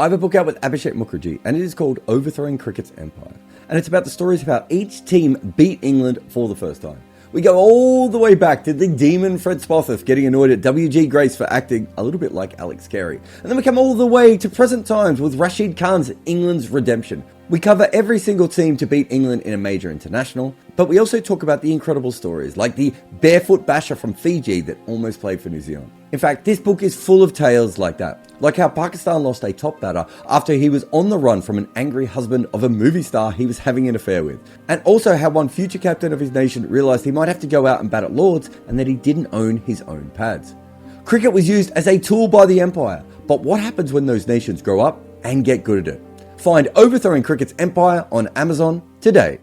I have a book out with Abhishek Mukherjee, and it is called Overthrowing Cricket's Empire. And it's about the stories of how each team beat England for the first time. We go all the way back to the demon Fred Spofforth getting annoyed at W.G. Grace for acting a little bit like Alex Carey. And then we come all the way to present times with Rashid Khan's England's redemption. We cover every single team to beat England in a major international, but we also talk about the incredible stories, like the barefoot basher from Fiji that almost played for New Zealand. In fact, this book is full of tales like that, like how Pakistan lost a top batter after he was on the run from an angry husband of a movie star he was having an affair with, and also how one future captain of his nation realised he might have to go out and bat at Lords and that he didn't own his own pads. Cricket was used as a tool by the Empire, but what happens when those nations grow up and get good at it? Find Overthrowing Cricket's Empire on Amazon today.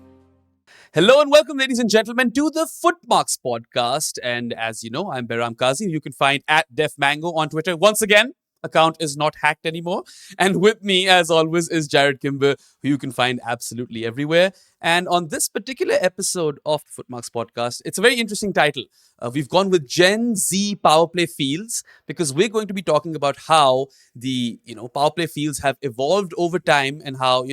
Hello and welcome, ladies and gentlemen, to the Footmarks podcast. And as you know, I'm Behram Qazi. You can find at DefMango on Twitter. Once again, account is not hacked anymore. And with me, as always, is Jarrod Kimber, who you can find absolutely everywhere. And on this particular episode of the Footmarks podcast, it's a very interesting title. We've gone with Gen Z Powerplay fields because we're going to be talking about how the Powerplay fields have evolved over time and how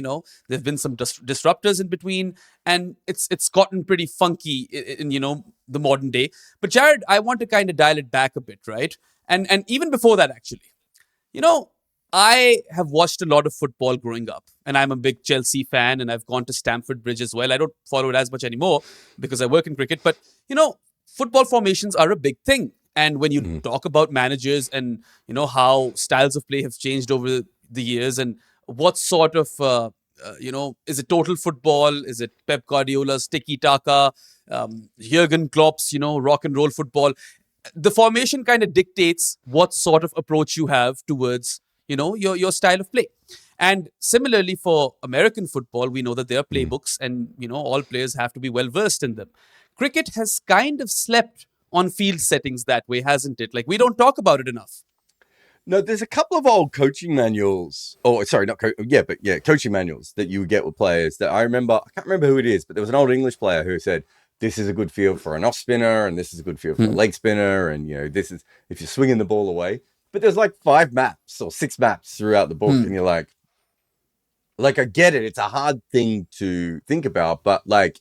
there've been some disruptors in between, and it's gotten pretty funky in the modern day. But Jarrod, I want to kind of dial it back a bit, right? And even before that, actually. I have watched a lot of football growing up, and I'm a big Chelsea fan, and I've gone to Stamford Bridge as well. I don't follow it as much anymore because I work in cricket, but, football formations are a big thing. And when you talk about managers and, how styles of play have changed over the years and what sort of, is it total football? Is it Pep Guardiola's tiki-taka, Jurgen Klopp's, rock and roll football? The formation kind of dictates what sort of approach you have towards, your style of play. And similarly for American football, we know that there are playbooks and, all players have to be well versed in them. Cricket has kind of slept on field settings that way, hasn't it? Like, we don't talk about it enough. No, there's a couple of old coaching manuals. Oh, sorry, coaching manuals that you would get with players that I remember. I can't remember who it is, but there was an old English player who said, this is a good field for an off spinner, and this is a good field for a leg spinner, and this is if you're swinging the ball away. But there's like 5 maps or 6 maps throughout the book, and you're like I get it. It's a hard thing to think about, but like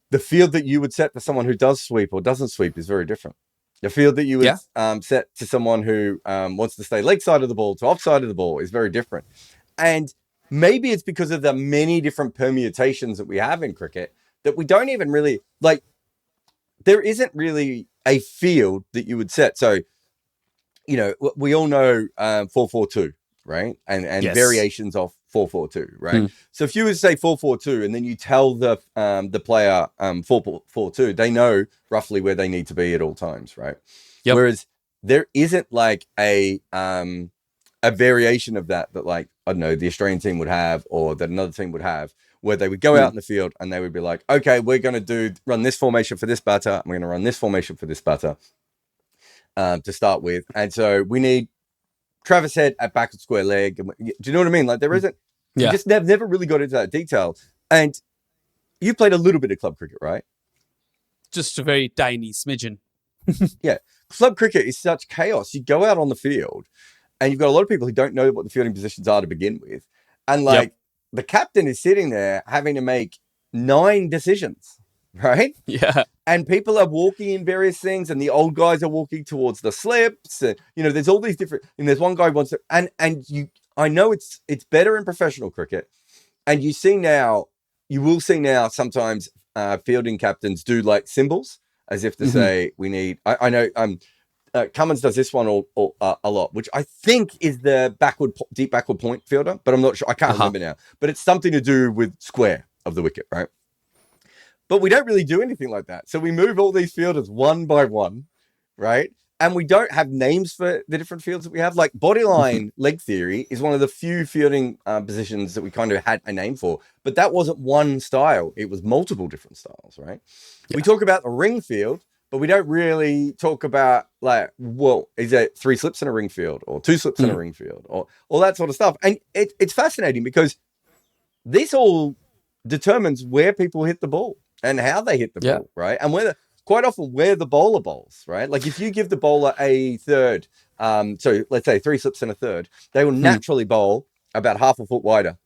the field that you would set for someone who does sweep or doesn't sweep is very different. The field that you would set to someone who wants to stay leg side of the ball to offside of the ball is very different. And maybe it's because of the many different permutations that we have in cricket that we don't even really like. There isn't really a field that you would set. So, we all know 4-4-2, right? And variations of 4-4-2, right? So if you would say 4-4-2 and then you tell the player 4-4-2, they know roughly where they need to be at all times, right? Yep. Whereas there isn't like a variation of that like, I don't know, the Australian team would have or that another team would have, where they would go out in the field and they would be like, okay, we're going to run this formation for this batter, and we're going to run this formation for this batter to start with. And so we need Travis Head at backward square leg. Do you know what I mean? Like there isn't, you just never really got into that detail. And you played a little bit of club cricket, right? Just a very tiny smidgen. Yeah. Club cricket is such chaos. You go out on the field and you've got a lot of people who don't know what the fielding positions are to begin with. And the captain is sitting there having to make 9 decisions, right? Yeah. And people are walking in various things, and the old guys are walking towards the slips. And, there's all these different, and there's one guy who wants to, I know it's better in professional cricket. And you will see now sometimes fielding captains do like symbols as if to say, we need, I know, Cummins does this one a lot, which I think is the deep backward point fielder, but I'm not sure. I can't remember now. But it's something to do with square of the wicket, right? But we don't really do anything like that. So we move all these fielders one by one, right? And we don't have names for the different fields that we have. Like bodyline leg theory is one of the few fielding positions that we kind of had a name for. But that wasn't one style. It was multiple different styles, right? Yeah. We talk about the ring field, but we don't really talk about is it 3 slips in a ring field or 2 slips in a ring field or all that sort of stuff. And it's fascinating because this all determines where people hit the ball and how they hit the ball, right? And quite often where the bowler bowls, right? Like if you give the bowler a third so let's say 3 slips and a third, they will naturally bowl about half a foot wider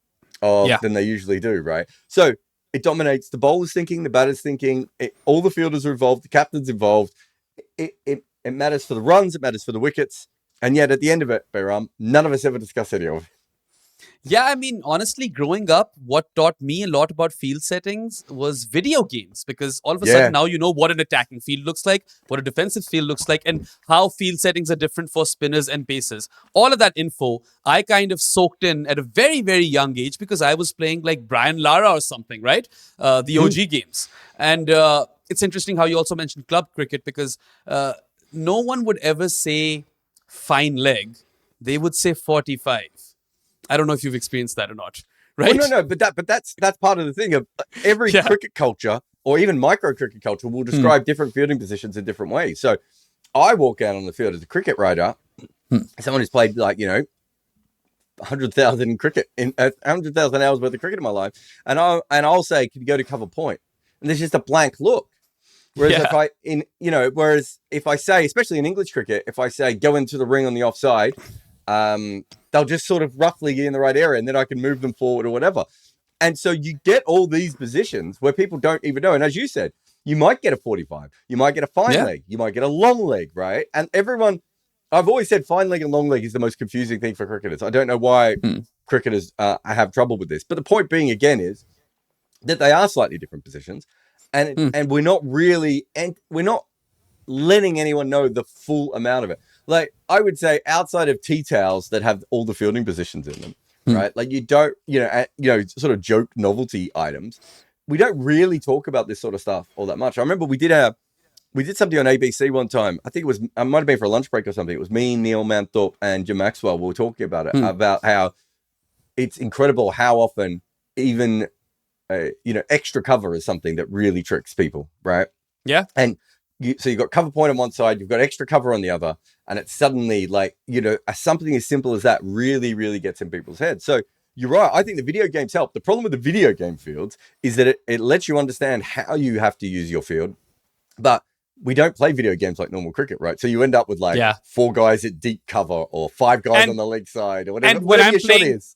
than they usually do, right? So it dominates. The bowler's thinking, the batter's thinking, all the fielders are involved, the captain's involved. It matters for the runs, it matters for the wickets. And yet at the end of it, Behram, none of us ever discuss any of it. Yeah, I mean, honestly, growing up, what taught me a lot about field settings was video games, because all of a sudden now you know what an attacking field looks like, what a defensive field looks like, and how field settings are different for spinners and pacers. All of that info I kind of soaked in at a very, very young age because I was playing like Brian Lara or something, right? The OG games. And it's interesting how you also mentioned club cricket, because no one would ever say fine leg. They would say 45. I don't know if you've experienced that or not, right? Well, no, but that's part of the thing of every cricket culture or even micro cricket culture will describe different fielding positions in different ways. So I walk out on the field as a cricket writer, someone who's played 100,000 cricket in 100,000 hours worth of cricket in my life, and I'll say, can you go to cover point? And there's just a blank look. Whereas whereas if I say, especially in English cricket, if I say go into the ring on the offside, they'll just sort of roughly get in the right area and then I can move them forward or whatever. And so you get all these positions where people don't even know. And as you said, you might get a 45, you might get a fine leg, you might get a long leg, right? And I've always said fine leg and long leg is the most confusing thing for cricketers. I don't know why cricketers have trouble with this. But the point being, again, is that they are slightly different positions. And we're not letting anyone know the full amount of it. Like, I would say outside of tea towels that have all the fielding positions in them, right? Like, you don't, sort of joke novelty items. We don't really talk about this sort of stuff all that much. I remember we did something on ABC one time. I think it might have been for a lunch break or something. It was me, Neil Manthorpe, and Jim Maxwell. We were talking about it, about how it's incredible how often even, extra cover is something that really tricks people, right? Yeah. And so you've got cover point on one side, you've got extra cover on the other, and it's suddenly like, something as simple as that really, really gets in people's heads. So you're right. I think the video games help. The problem with the video game fields is that it lets you understand how you have to use your field, but we don't play video games like normal cricket, right? So you end up with 4 guys at deep cover or 5 guys on the leg side or whatever, and when your shot is.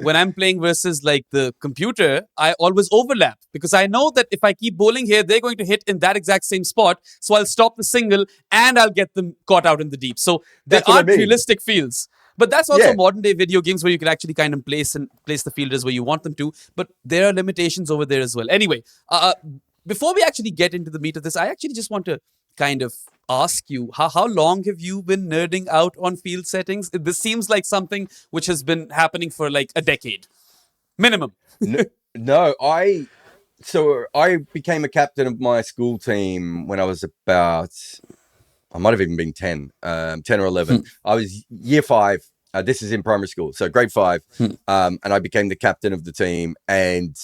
When I'm playing versus like the computer, I always overlap because I know that if I keep bowling here, they're going to hit in that exact same spot. So I'll stop the single and I'll get them caught out in the deep. So there aren't realistic fields. But that's also modern day video games where you can actually kind of place the fielders where you want them to. But there are limitations over there as well. Anyway, before we actually get into the meat of this, I actually just want to kind of ask you, how long have you been nerding out on field settings? This seems like something which has been happening for like a decade minimum. No, I became a captain of my school team when I was I might have even been 10 or 11. I was year 5. This is in primary school, so grade 5. And I became the captain of the team, and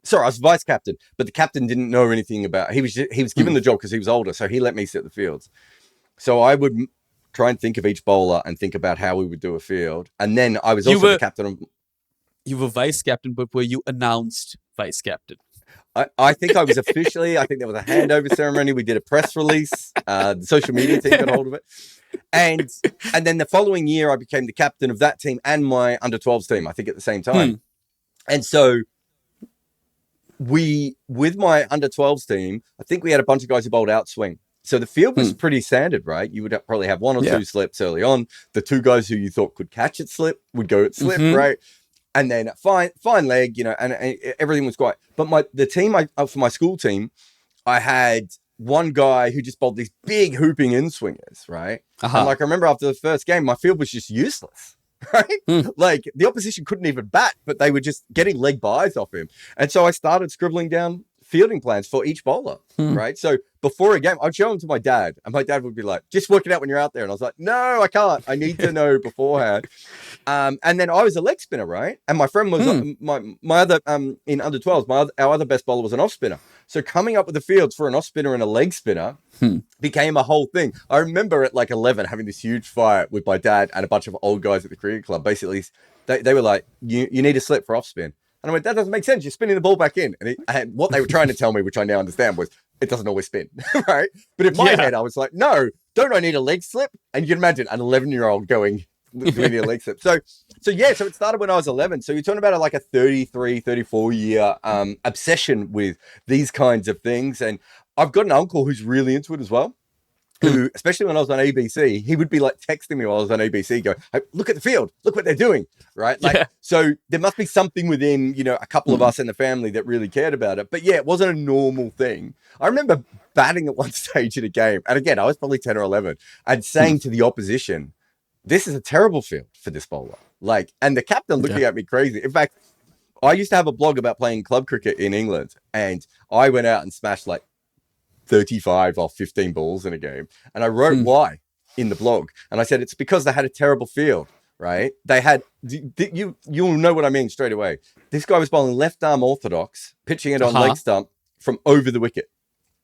sorry, I was vice captain, but the captain didn't know anything about. He was given the job because he was older, so he let me sit the fields. So I would try and think of each bowler and think about how we would do a field, and then I was also the captain of. You were vice captain, but were you announced vice captain? I think I was officially. I think there was a handover ceremony. We did a press release. The social media team got hold of it, and then the following year I became the captain of that team and my under-12s team. I think at the same time, and so. With my under-12s team, I think we had a bunch of guys who bowled outswing. So the field was pretty standard, right? You would probably have 1 or 2 slips early on. The 2 guys who you thought could catch at slip would go at slip, right? And then fine leg, and everything was great. But the team for my school team, I had one guy who just bowled these big hooping in-swingers, right? And I remember after the first game, my field was just useless. Right? Like the opposition couldn't even bat, but they were just getting leg buys off him. And so I started scribbling down fielding plans for each bowler, right? So before a game, I'd show them to my dad, and my dad would be like, just work it out when you're out there. And I was like, no, I can't. I need to know beforehand. And then I was a leg spinner, right? And my friend was my other, in under 12s, our other best bowler was an off spinner. So coming up with the fields for an off spinner and a leg spinner became a whole thing. I remember at like 11 having this huge fight with my dad and a bunch of old guys at the cricket club. Basically, they were like, you need a slip for off spin. And I went, that doesn't make sense. You're spinning the ball back in. And what they were trying to tell me, which I now understand, was it doesn't always spin, right? But in my head, I was like, no, don't I need a leg slip? And you can imagine an 11-year-old going, doing a leg slip. So it started when I was 11. So you're talking about like a 33, 34 year obsession with these kinds of things. And I've got an uncle who's really into it as well. Who, especially when I was on ABC, he would be like texting me while I was on ABC, go, hey, look at the field, look what they're doing, right? Like, so there must be something within, a couple of us in the family that really cared about it. But yeah, it wasn't a normal thing. I remember batting at one stage in a game, and again, I was probably 10 or 11, and saying to the opposition, this is a terrible field for this bowler. Like, and the captain looking at me crazy. In fact, I used to have a blog about playing club cricket in England, and I went out and smashed like 35 or 15 balls in a game. And I wrote why in the blog. And I said, it's because they had a terrible field, right? They had, you'll know what I mean straight away. This guy was bowling left arm orthodox, pitching it on leg stump from over the wicket,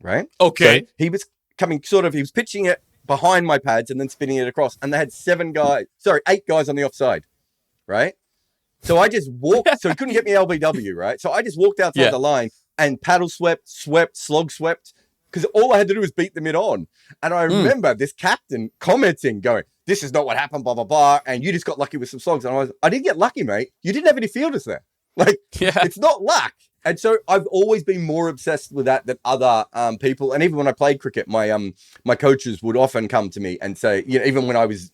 right? Okay. So he was he was pitching it behind my pads and then spinning it across. And they had 8 guys on the offside, right? So I just walked, so he couldn't get me LBW, right? So I just walked outside the line and paddle swept, slog swept, because all I had to do was beat the mid on. And I remember this captain commenting, going, this is not what happened, blah, blah, blah. And you just got lucky with some slogs. And I didn't get lucky, mate. You didn't have any fielders there. Like, it's not luck. And so I've always been more obsessed with that than other people. And even when I played cricket, my coaches would often come to me and say, even when I was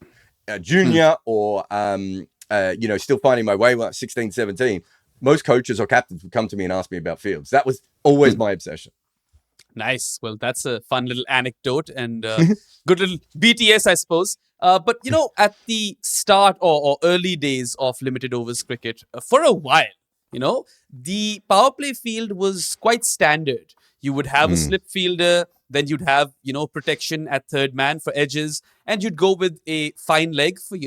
a junior or, still finding my way when I was 16, 17, most coaches or captains would come to me and ask me about fields. That was always my obsession. Nice. Well, that's a fun little anecdote and good little BTS, I suppose. But, at the start or early days of limited overs cricket, for a while, the power play field was quite standard. You would have a slip fielder, then you'd have, protection at third man for edges, and you'd go with a fine leg for,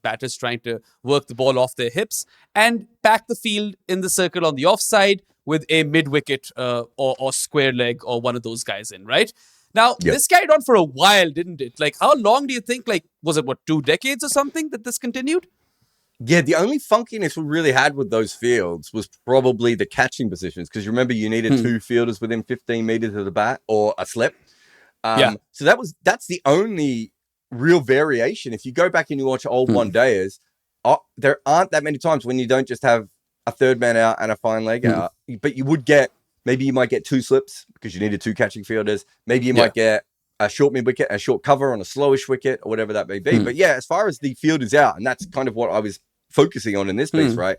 batters trying to work the ball off their hips and pack the field in the circle on the offside with a mid-wicket or square leg or one of those guys in, right? Now, this carried on for a while, didn't it? Like, how long do you think, was it, 2 decades or something that this continued? Yeah, the only funkiness we really had with those fields was probably the catching positions, because you remember you needed 2 fielders within 15 meters of the bat or a slip. So that's the only real variation. If you go back and you watch old one-dayers, there aren't that many times when you don't just have a third man out and a fine leg out, but you might get 2 slips because you needed 2 catching fielders. Maybe you might get a short mid wicket, a short cover on a slowish wicket, or whatever that may be. But yeah, as far as the field is out, and that's kind of what I was focusing on in this piece, right?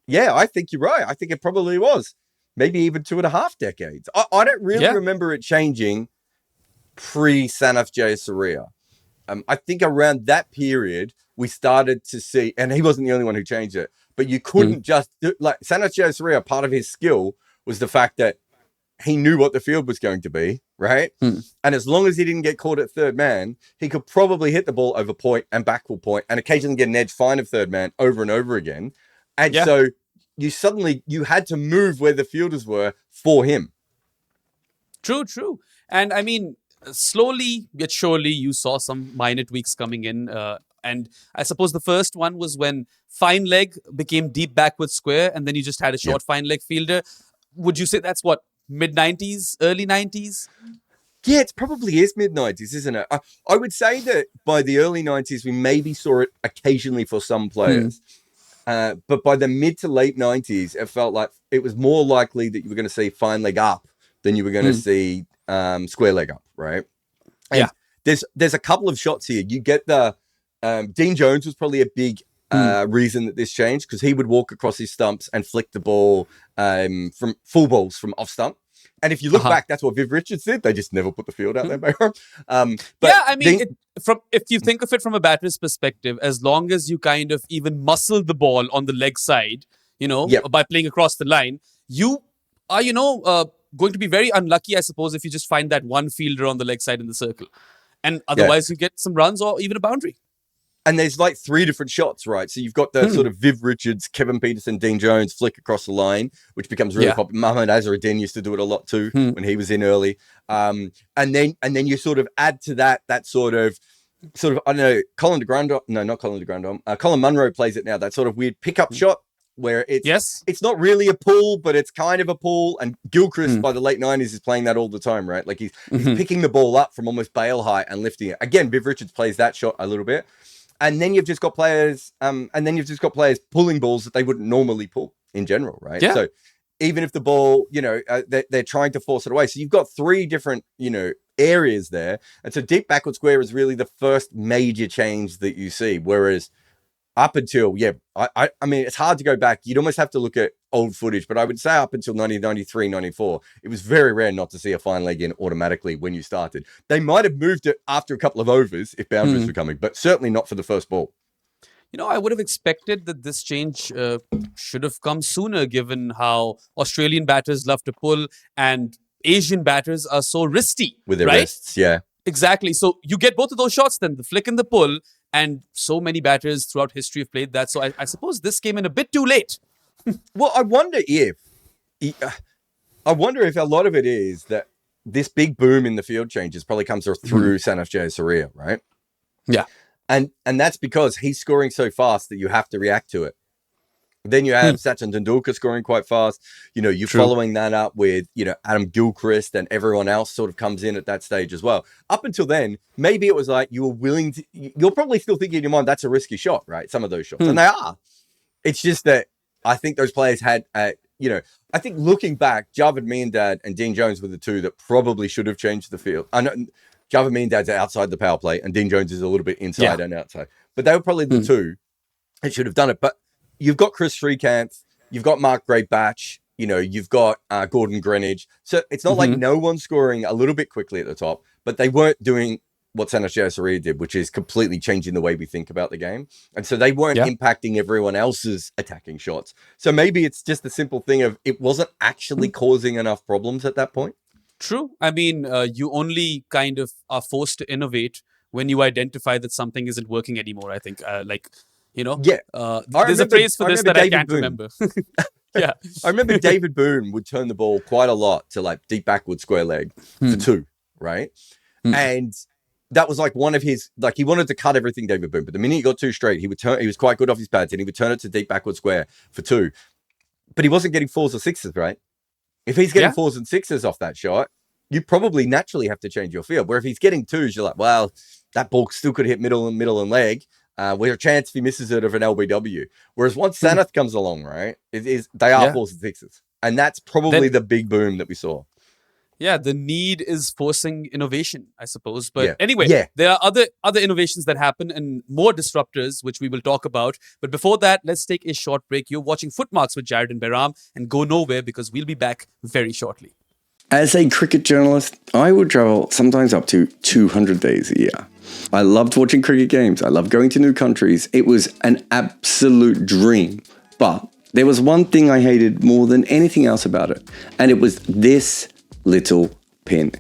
Yeah, I think you're right. I think it probably was maybe even 2.5 decades. I don't really remember it changing pre-Sanaf Jayasuriya. I think around that period, we started to see, and he wasn't the only one who changed it, but you couldn't just do, like Sanaf Jayasuriya, part of his skill was the fact that he knew what the field was going to be, right? And as long as he didn't get caught at third man, he could probably hit the ball over point and backward point and occasionally get an edge fine of third man over and over again. And so you had to move where the fielders were for him. True. And I mean, slowly yet surely, you saw some minor tweaks coming in. And I suppose the first one was when fine leg became deep backward square, and then you just had a short fine leg fielder. Would you say that's mid-90s, early 90s? Yeah, it probably is mid-90s, isn't it? I would say that by the early 90s, we maybe saw it occasionally for some players. But by the mid to late 90s, it felt like it was more likely that you were going to see fine leg up than you were going to see square leg up, right? And there's a couple of shots here. You get the Dean Jones was probably a big reason that this changed, because he would walk across his stumps and flick the ball from full balls from off stump. And if you look back, that's what Viv Richards did. They just never put the field out there, Behram. If you think of it from a batter's perspective, as long as you kind of even muscle the ball on the leg side, by playing across the line, you are, going to be very unlucky, I suppose, if you just find that one fielder on the leg side in the circle. And otherwise, you get some runs or even a boundary. And there's like 3 different shots, right? So you've got the sort of Viv Richards, Kevin Peterson, Dean Jones flick across the line, which becomes really popular. Mohammad Azharuddin used to do it a lot too when he was in early. And then you sort of add to that sort of I don't know, Colin Munro plays it now. That sort of weird pickup shot where Yes. it's not really a pull, but it's kind of a pull. And Gilchrist by the late 90s is playing that all the time, right? Like he's picking the ball up from almost bail height and lifting it. Again, Viv Richards plays that shot a little bit. And then you've just got players, pulling balls that they wouldn't normally pull in general, right? Yeah. So even if the ball, they're trying to force it away. So you've got three different, areas there. And so deep backward square is really the first major change that you see. Whereas up until, I mean, it's hard to go back. You'd almost have to look at old footage, but I would say up until 1993, 94, it was very rare not to see a fine leg in automatically when you started. They might have moved it after a couple of overs if boundaries were coming, but certainly not for the first ball. I would have expected that this change should have come sooner, given how Australian batters love to pull and Asian batters are so wristy. With their right? wrists, yeah. Exactly. So you get both of those shots then, the flick and the pull, and so many batters throughout history have played that. So I suppose this came in a bit too late. Well, I wonder if a lot of it is that this big boom in the field changes probably comes through Sanaf Jayasuriya, right? Yeah. And that's because he's scoring so fast that you have to react to it. Then you have Sachin Tendulkar scoring quite fast. You're following that up with, Adam Gilchrist, and everyone else sort of comes in at that stage as well. Up until then, maybe it was like you were willing to, you're probably still thinking in your mind, that's a risky shot, right? Some of those shots. And they are. It's just that I think those players had, I think looking back, Jarrod Meandad and Dean Jones were the two that probably should have changed the field. I know Jarrod Meandad's outside the power play and Dean Jones is a little bit inside and outside. But they were probably the two that should have done it. But you've got Chris Srikanth, you've got Mark Great-Batch, you've got Gordon Greenidge. So it's not like no one's scoring a little bit quickly at the top, but they weren't doing what Sanaf Jayasuriya did, which is completely changing the way we think about the game. And so they weren't impacting everyone else's attacking shots. So maybe it's just the simple thing of it wasn't actually causing enough problems at that point. True. I mean, you only kind of are forced to innovate when you identify that something isn't working anymore, I think. There's a phrase for this that I can't remember. Yeah. I remember David Boone would turn the ball quite a lot to like deep backward square leg for two, right? And that was like one of his, like he wanted to cut everything, David Boone, but the minute he got two straight, he was quite good off his pads and he would turn it to deep backward square for two. But he wasn't getting fours or sixes, right? If he's getting fours and sixes off that shot, you probably naturally have to change your field. Where if he's getting twos, you're like, well, that ball still could hit middle and leg. With a chance if he misses it of an LBW. Whereas once Sanath comes along, right, they are fours and sixes. And that's probably the big boom that we saw. Yeah, the need is forcing innovation, I suppose. But anyway, there are other innovations that happen and more disruptors, which we will talk about. But before that, let's take a short break. You're watching Footmarks with Jarrod and Behram, and go nowhere because we'll be back very shortly. As a cricket journalist, I would travel sometimes up to 200 days a year. I loved watching cricket games. I loved going to new countries. It was an absolute dream. But there was one thing I hated more than anything else about it, and it was this little pin.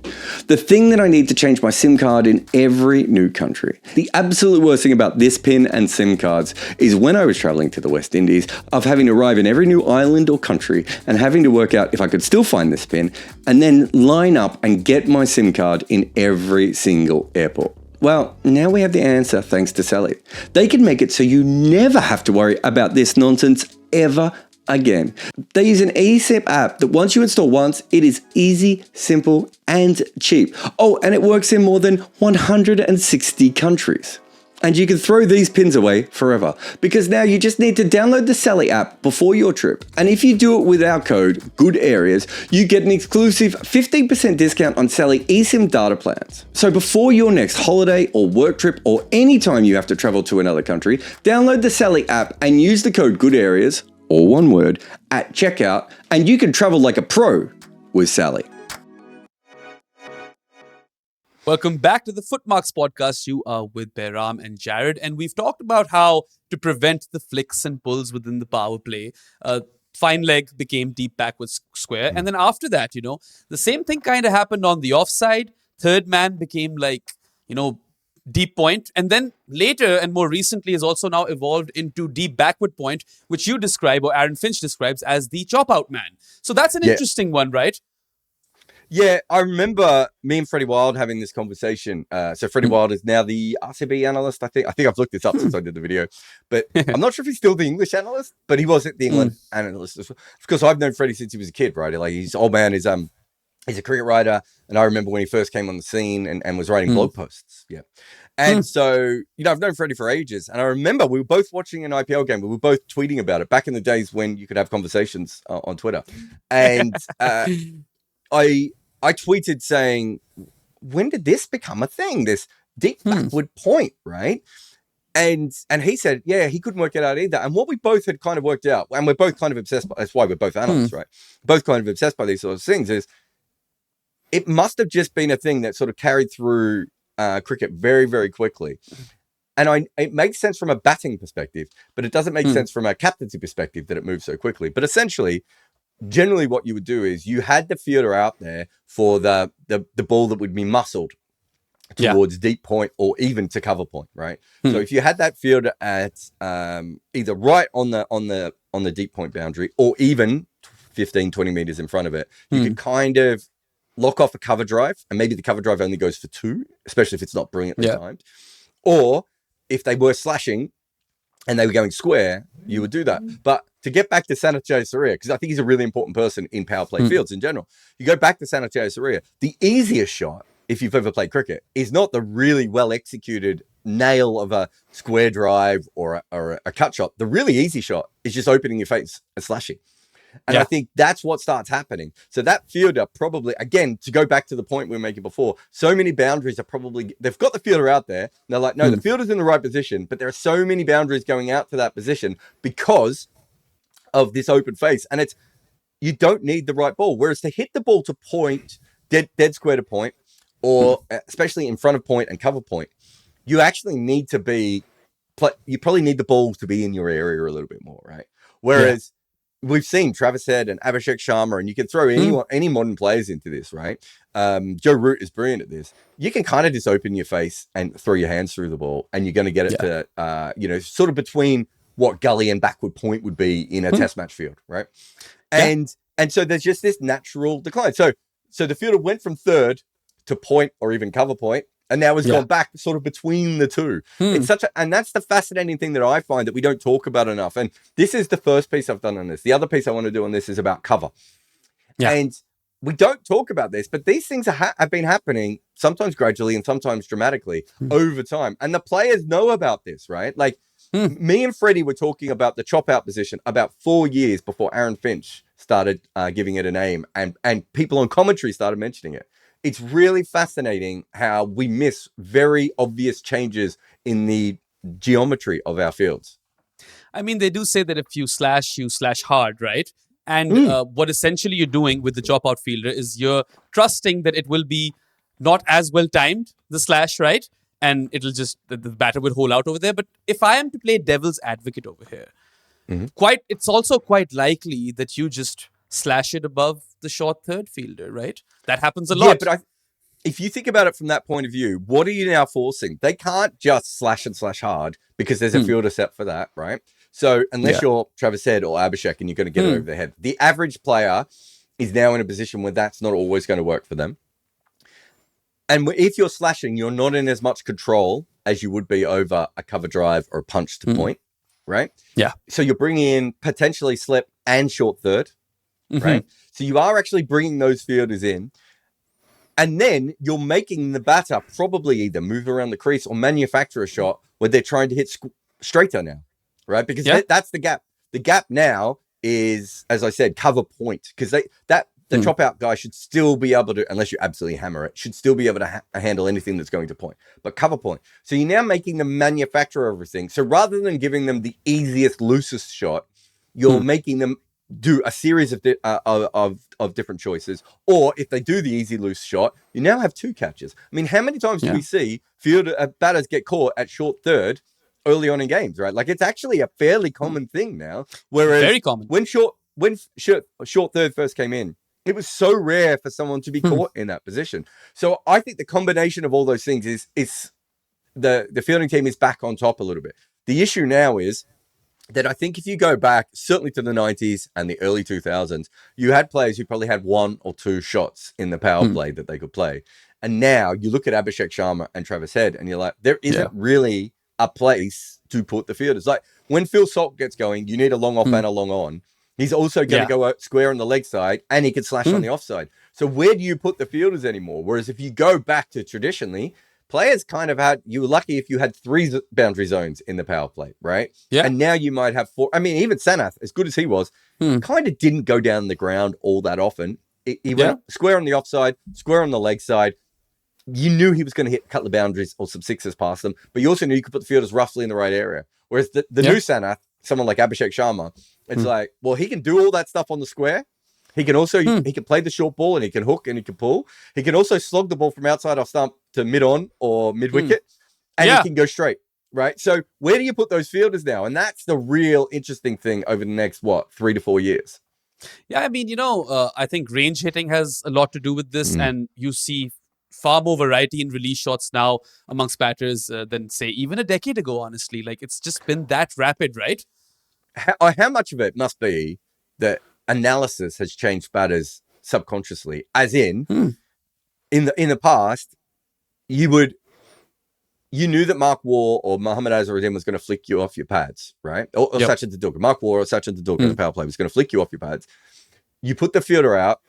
The thing that I need to change my SIM card in every new country. The absolute worst thing about this pin and SIM cards is when I was traveling to the West Indies, of having to arrive in every new island or country and having to work out if I could still find this pin and then line up and get my SIM card in every single airport. Well, now we have the answer thanks to Sally. They can make it so you never have to worry about this nonsense ever again. They use an eSIM app that once you install once, it is easy, simple, and cheap. Oh, and it works in more than 160 countries. And you can throw these pins away forever because now you just need to download the Sally app before your trip. And if you do it with our code, Good Areas, you get an exclusive 15% discount on Sally eSIM data plans. So before your next holiday or work trip or any time you have to travel to another country, download the Sally app and use the code Good Areas, or one word, at checkout, and you can travel like a pro with Sally. Welcome back to the Footmarks podcast. You are with Behram and Jarrod, and we've talked about how to prevent the flicks and pulls within the power play. Fine leg became deep backwards square, and then after that, the same thing kind of happened on the offside. Third man became deep point, and then later and more recently has also now evolved into deep backward point, which you describe, or Aaron Finch describes, as the chop out man. So that's an interesting one, right? Yeah, I remember me and Freddie Wild having this conversation. So Freddie Wild is now the RCB analyst. I think I've looked this up since I did the video, but I'm not sure if he's still the English analyst. But he wasn't the England analyst as well. Because I've known Freddie since he was a kid, right? Like his old man is he's a cricket writer, and I remember when he first came on the scene and was writing blog posts. Yeah. And so, I've known Freddie for ages. And I remember we were both watching an IPL game. We were both tweeting about it back in the days when you could have conversations on Twitter. And I tweeted saying, when did this become a thing? This deep backward point, right? And he said, yeah, he couldn't work it out either. And what we both had kind of worked out, and we're both kind of obsessed by, that's why we're both analysts, right? Both kind of obsessed by these sort of things, is it must have just been a thing that sort of carried through cricket very, very quickly. And it makes sense from a batting perspective, but it doesn't make sense from a captaincy perspective that it moves so quickly. But essentially, generally what you would do is you had the fielder out there for the ball that would be muscled towards deep point or even to cover point, right? So if you had that fielder at either right on the deep point boundary or even 15, 20 meters in front of it, you could kind of lock off a cover drive, and maybe the cover drive only goes for 2, especially if it's not brilliantly timed. Or if they were slashing and they were going square, you would do that. But to get back to Sanjay Surya, because I think he's a really important person in power play fields in general, you go back to Sanjay Surya, the easiest shot, if you've ever played cricket, is not the really well executed nail of a square drive or a cut shot. The really easy shot is just opening your face and slashing. And I think that's what starts happening. So that fielder probably, again, to go back to the point we were making before, so many boundaries are probably, they've got the fielder out there. And they're like, no, the fielder's in the right position, but there are so many boundaries going out to that position because of this open face. And you don't need the right ball. Whereas to hit the ball to point, dead square to point, or especially in front of point and cover point, you actually need to you probably need the ball to be in your area a little bit more, right? Whereas we've seen Travis Head and Abhishek Sharma, and you can throw any modern players into this, right? Joe Root is brilliant at this. You can kind of just open your face and throw your hands through the ball, and you're going to get it to, sort of between what gully and backward point would be in a test match field, right? And so there's just this natural decline. So the fielder went from third to point or even cover point, and now has gone back sort of between the two. It's and that's the fascinating thing that I find that we don't talk about enough. And this is the first piece I've done on this. The other piece I want to do on this is about cover. And we don't talk about this, but these things have been happening sometimes gradually and sometimes dramatically over time. And the players know about this, right? Like me and Freddie were talking about the chop out position about 4 years before Aaron Finch started giving it a name, and people on commentary started mentioning it. It's really fascinating how we miss very obvious changes in the geometry of our fields. I mean, they do say that if you slash hard, right? And what essentially you're doing with the chop out fielder is you're trusting that it will be not as well timed, the slash, right? And it'll just, the batter will hold out over there. But if I am to play devil's advocate over here, it's also quite likely that you just slash it above the short third fielder, right? That happens a lot. Yeah, but if you think about it from that point of view, what are you now forcing? They can't just slash and slash hard because there's a fielder set for that, right? So unless you're Travis Head or Abhishek and you're going to get it over the head, the average player is now in a position where that's not always going to work for them. And if you're slashing, you're not in as much control as you would be over a cover drive or a punch to point, right? Yeah. So you're bringing in potentially slip and short third, right? So you are actually bringing those fielders in. And then you're making the batter probably either move around the crease or manufacture a shot where they're trying to hit straighter now, right? Because that's the gap. The gap now is, as I said, cover point. Because the chop out guy should still be able to, unless you absolutely hammer it, should still be able to handle anything that's going to point. But cover point. So you're now making them manufacture everything. So rather than giving them the easiest, loosest shot, you're making them do a series of different choices. Or if they do the easy loose shot, you now have 2 catches. I mean, how many times do we see batters get caught at short third early on in games, right? Like, it's actually a fairly common thing now. Whereas very common. When short third first came in, it was so rare for someone to be caught in that position. So I think the combination of all those things is the fielding team is back on top a little bit. The issue now is that I think if you go back, certainly to the 90s and the early 2000s, you had players who probably had 1 or 2 shots in the power play that they could play. And now you look at Abhishek Sharma and Travis Head and you're like, there isn't really a place to put the fielders. Like when Phil Salt gets going, you need a long off and a long on. He's also going to go out square on the leg side and he can slash on the offside. So where do you put the fielders anymore? Whereas if you go back to traditionally, players kind of had, you were lucky if you had 3 boundary zones in the power play, right? Yeah. And now you might have 4. I mean, even Sanath, as good as he was, kind of didn't go down the ground all that often. He went square on the offside, square on the leg side. You knew he was going to hit a couple of boundaries or some sixes past them, but you also knew you could put the fielders roughly in the right area. Whereas the new Sanath, someone like Abhishek Sharma, it's like, well, he can do all that stuff on the square. He can also he can play the short ball and he can hook and he can pull. He can also slog the ball from outside off stump to mid on or mid wicket, and he can go straight. Right. So where do you put those fielders now? And that's the real interesting thing over the next 3 to 4 years. Yeah, I mean, I think range hitting has a lot to do with this, and you see far more variety in release shots now amongst batters than, say, even a decade ago, honestly. Like, it's just been that rapid, right? How much of it must be that analysis has changed batters subconsciously? As in the past, you knew that Mark Waugh or Mohammad Azharuddin was going to flick you off your pads, right? Or Sachin Tendulkar. Mark Waugh or Sachin Tendulkar in the power play was going to flick you off your pads. You put the fielder out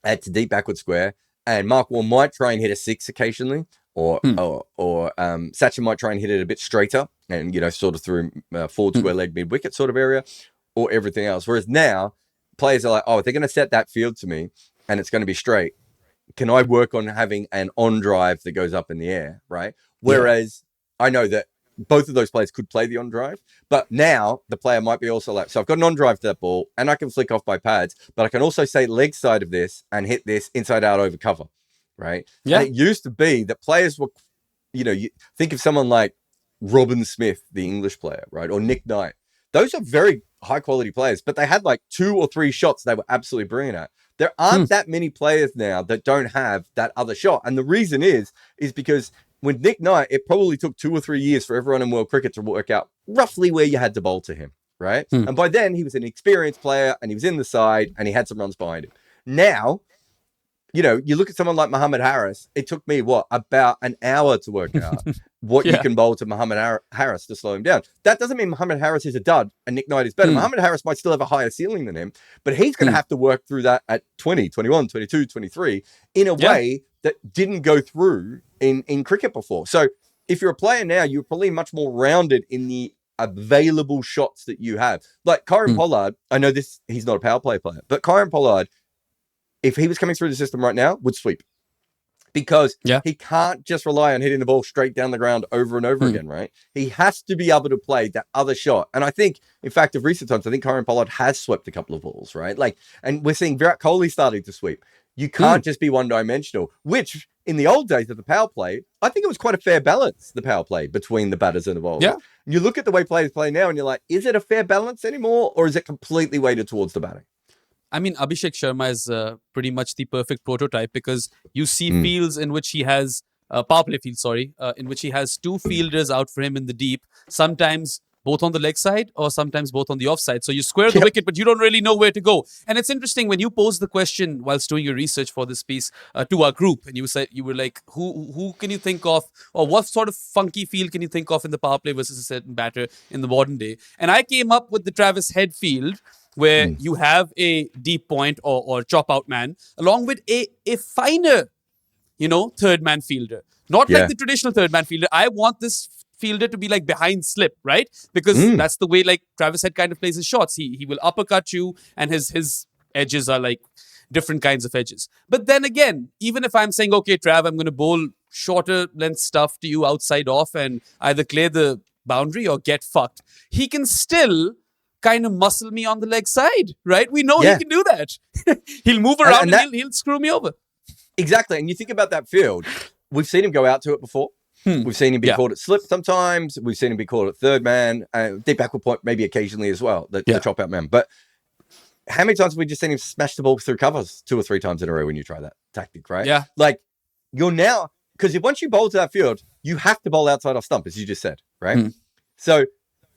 at deep backward square, and Mark Waugh might try and hit a 6 occasionally, or Sachin might try and hit it a bit straighter, and sort of through forward square leg mid wicket sort of area, or everything else. Whereas now players are like, oh, if they're going to set that field to me, and it's going to be straight, can I work on having an on drive that goes up in the air, right? Whereas I know that both of those players could play the on drive, but now the player might be also like, so I've got an on drive to that ball and I can flick off my pads, but I can also say leg side of this and hit this inside out over cover, right? Yeah. And it used to be that players were, you think of someone like Robin Smith, the English player, right? Or Nick Knight. Those are very high quality players, but they had like 2 or 3 shots they were absolutely brilliant at. There aren't that many players now that don't have that other shot. And the reason is because with Nick Knight, it probably took 2 or 3 years for everyone in world cricket to work out roughly where you had to bowl to him, right? And by then, he was an experienced player and he was in the side and he had some runs behind him. Now, you look at someone like Muhammad Harris, it took me, about an hour to work out what you can bowl to Muhammad Harris to slow him down. That doesn't mean Muhammad Harris is a dud and Nick Knight is better. Muhammad Harris might still have a higher ceiling than him, but he's going to have to work through that at 20, 21, 22, 23 in a way that didn't go through in cricket before. So if you're a player now, you're probably much more rounded in the available shots that you have. Like Kieron Pollard, I know he's not a power play player, but Kieron Pollard, if he was coming through the system right now, would sweep. Because he can't just rely on hitting the ball straight down the ground over and over again, right? He has to be able to play that other shot. And I think, in fact, of recent times, I think Kieron Pollard has swept a couple of balls, right? And we're seeing Virat Kohli starting to sweep. You can't just be one-dimensional, which in the old days of the power play, I think it was quite a fair balance, the power play between the batters and the bowlers. Yeah. And you look at the way players play now and you're like, is it a fair balance anymore? Or is it completely weighted towards the batting? I mean, Abhishek Sharma is pretty much the perfect prototype because you see fields in which he has power play fields, in which he has 2 fielders out for him in the deep, sometimes both on the leg side or sometimes both on the offside. So you square the wicket, but you don't really know where to go. And it's interesting when you posed the question whilst doing your research for this piece to our group, and you were like, who can you think of, or what sort of funky field can you think of in the power play versus a certain batter in the modern day? And I came up with the Travis Head field, where you have a deep point or chop out man, along with a finer, third man fielder. Not like the traditional third man fielder. I want this fielder to be like behind slip, right? Because that's the way like Travis Head kind of plays his shots. He will uppercut you, and his edges are like different kinds of edges. But then again, even if I'm saying, okay, Trav, I'm going to bowl shorter length stuff to you outside off and either clear the boundary or get fucked, he can still kind of muscle me on the leg side, right? We know he can do that. He'll move around and he'll screw me over. Exactly. And you think about that field, we've seen him go out to it before. We've seen him be called at slip sometimes. We've seen him be called at third man, deep backward point maybe occasionally as well, the chop out man. But how many times have we just seen him smash the ball through covers 2 or 3 times in a row when you try that tactic, right? Yeah. Like you're now, because once you bowl to that field, you have to bowl outside off stump, as you just said, right? So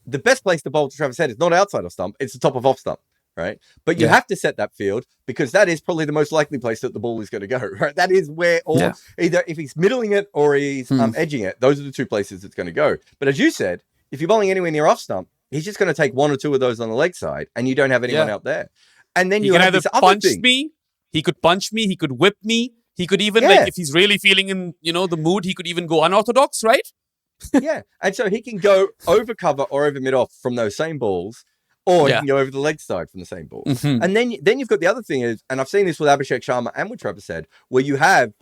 the best place to bowl to Travis Head is not outside of stump, it's the top of off stump, right? But you have to set that field because that is probably the most likely place that the ball is going to go, right? That is where, or either if he's middling it or he's edging it, those are the two places it's going to go. But as you said, if you're bowling anywhere near off stump, he's just going to take one or two of those on the leg side and you don't have anyone out there. And then you can have either this other punch thing. me, he could punch me, he could whip me, he could even, like, if he's really feeling in, the mood, he could even go unorthodox, right? Yeah. And so he can go over cover or over mid-off from those same balls, or he can go over the leg side from the same ball. And then you've got the other thing is, and I've seen this with Abhishek Sharma and with Travis Head, where you have,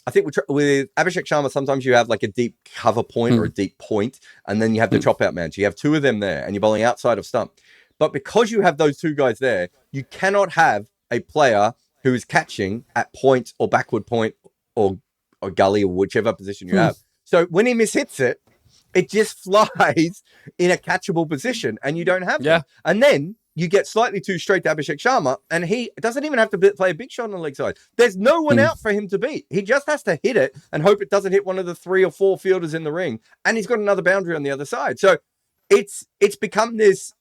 I think with Abhishek Sharma, sometimes you have like a deep cover point or a deep point, and then you have the chop out man. So you have two of them there, and you're bowling outside of stump. But because you have those two guys there, you cannot have a player who is catching at point or backward point or gully or whichever position you have. So when he mishits it, it just flies in a catchable position, and you don't have them. And then you get slightly too straight to Abhishek Sharma, and he doesn't even have to play a big shot on the leg side. There's no one out for him to beat. He just has to hit it and hope it doesn't hit one of the 3 or 4 fielders in the ring, and he's got another boundary on the other side. So it's become this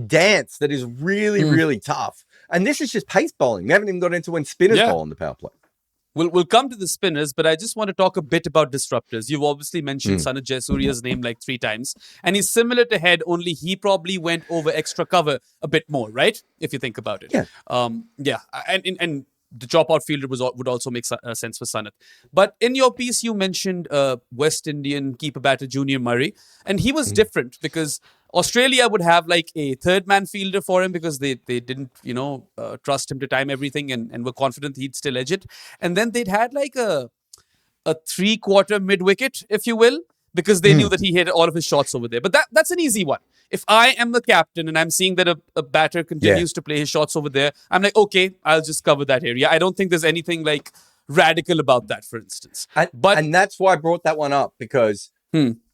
dance that is really, really tough. And this is just pace bowling. We haven't even got into when spinners bowl on the power play. We'll come to the spinners, but I just want to talk a bit about disruptors. You've obviously mentioned Sanat Jayasuriya's name like 3 times. And he's similar to Head, only he probably went over extra cover a bit more, right? If you think about it. Yeah. And the drop out fielder would also make sense for Sanat. But in your piece, you mentioned West Indian keeper batter Junior Murray. And he was different because Australia would have like a third man fielder for him because they didn't, trust him to time everything and were confident he'd still edge it. And then they'd had like a 3/4 mid wicket, if you will, because they knew that he hit all of his shots over there. But that's an easy one. If I am the captain and I'm seeing that a batter continues to play his shots over there, I'm like, okay, I'll just cover that area. I don't think there's anything like radical about that, for instance. And that's why I brought that one up, because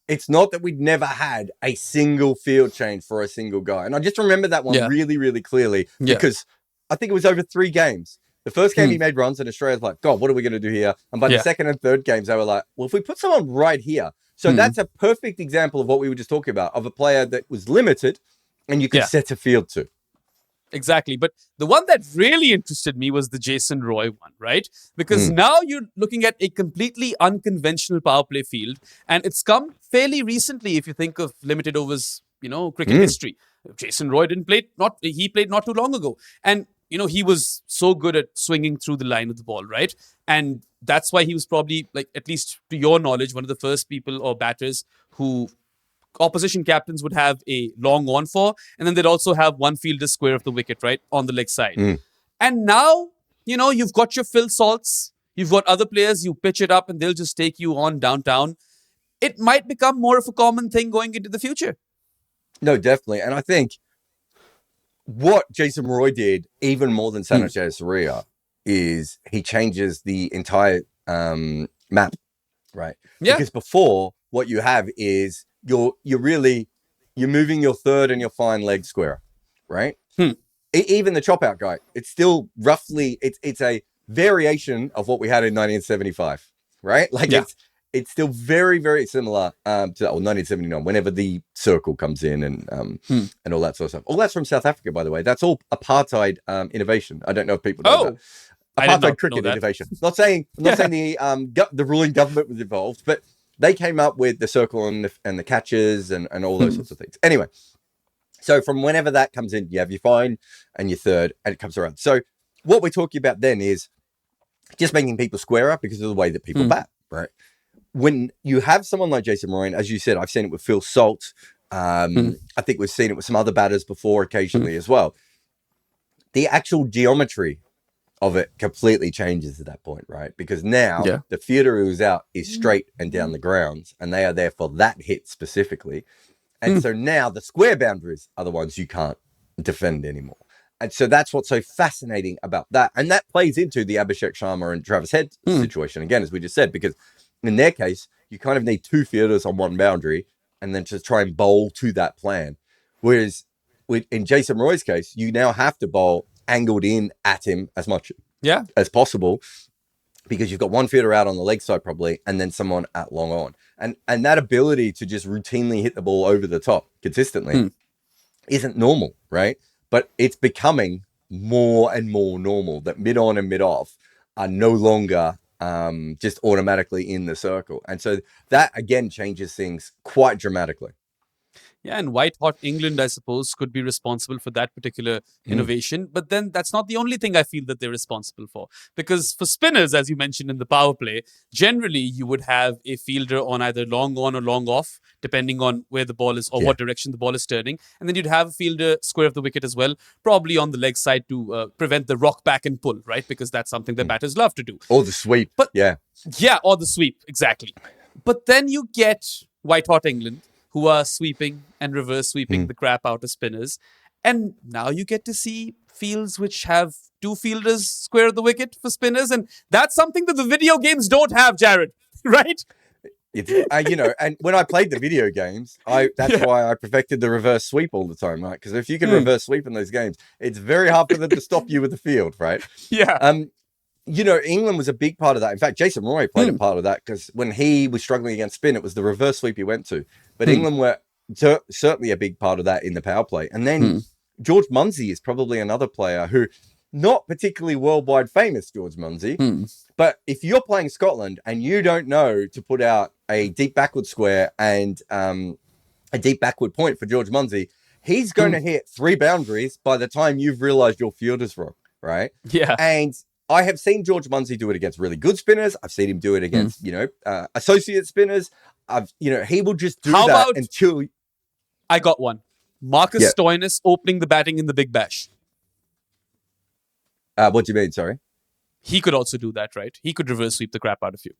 it's not that we'd never had a single field change for a single guy. And I just remember that one really, really clearly because I think it was over 3 games. The first game he made runs and Australia's like, God, what are we going to do here? And by the second and third games, they were like, well, if we put someone right here. So that's a perfect example of what we were just talking about, of a player that was limited and you could set a field to. Exactly. But the one that really interested me was the Jason Roy one, right? Because now you're looking at a completely unconventional power play field. And it's come fairly recently if you think of limited overs, cricket history. Jason Roy he played not too long ago. And, he was so good at swinging through the line of the ball, right? And that's why he was probably, like, at least to your knowledge, one of the first people or batters who opposition captains would have a long on for, and then they'd also have one fielder square of the wicket, right, on the leg side. And now, you've got your Phil Salts, you've got other players, you pitch it up and they'll just take you on downtown. It might become more of a common thing going into the future. No, definitely. And I think what Jason Roy did, even more than Sanat Jayasuriya, is he changes the entire map, right? Yeah. Because before, what you have is you're moving your third and your fine leg square, right? Even the chop out guy, it's still roughly it's a variation of what we had in 1975, right? Like it's still very, very similar to that, or 1979, whenever the circle comes in and all that sort of stuff. All that's from South Africa, by the way. That's all apartheid innovation. I don't know if people know that. Apartheid cricket innovation. Not saying the ruling government was involved, but they came up with the circle and the catches and all those sorts of things. Anyway, so from whenever that comes in, you have your fine and your third, and it comes around. So what we're talking about then is just making people square up because of the way that people bat, right? When you have someone like Jason Roy, as you said, I've seen it with Phil Salt. I think we've seen it with some other batters before occasionally as well. The actual geometry of it completely changes at that point, right? Because now the fielder who's out is straight and down the grounds, and they are there for that hit specifically. And so now the square boundaries are the ones you can't defend anymore. And so that's what's so fascinating about that. And that plays into the Abhishek Sharma and Travis Head situation, again, as we just said, because in their case, you kind of need 2 fielders on one boundary and then just try and bowl to that plan. Whereas in Jason Roy's case, you now have to bowl angled in at him as much as possible, because you've got one fielder out on the leg side probably, and then someone at long on. And that ability to just routinely hit the ball over the top consistently isn't normal, right? But it's becoming more and more normal that mid-on and mid-off are no longer just automatically in the circle. And so that, again, changes things quite dramatically. Yeah, and white hot England, I suppose, could be responsible for that particular innovation. But then that's not the only thing I feel that they're responsible for. Because for spinners, as you mentioned in the power play, generally you would have a fielder on either long on or long off, depending on where the ball is or what direction the ball is turning. And then you'd have a fielder square of the wicket as well, probably on the leg side to prevent the rock back and pull, right? Because that's something that batters love to do. Or the sweep. But yeah, or the sweep, exactly. But then you get white hot England, who are sweeping and reverse sweeping the crap out of spinners. And now you get to see fields which have two fielders square of the wicket for spinners. And that's something that the video games don't have, Jarrod, right? It's, and when I played the video games, that's why I perfected the reverse sweep all the time, right? Because if you can reverse sweep in those games, it's very hard for them to stop you with the field, right? Yeah. England was a big part of that. In fact, Jason Roy played a part of that because when he was struggling against spin, it was the reverse sweep he went to. But England were certainly a big part of that in the power play. And then George Munsey is probably another player who, not particularly worldwide famous, George Munsey, but if you're playing Scotland and you don't know to put out a deep backward square and a deep backward point for George Munsey, he's going to hit 3 boundaries by the time you've realized your field is wrong, right? Yeah. And I have seen George Munsey do it against really good spinners. I've seen him do it against, associate spinners. He will just do that until... I got one. Marcus Stoinis opening the batting in the Big Bash. What do you mean? Sorry? He could also do that, right? He could reverse sweep the crap out of you.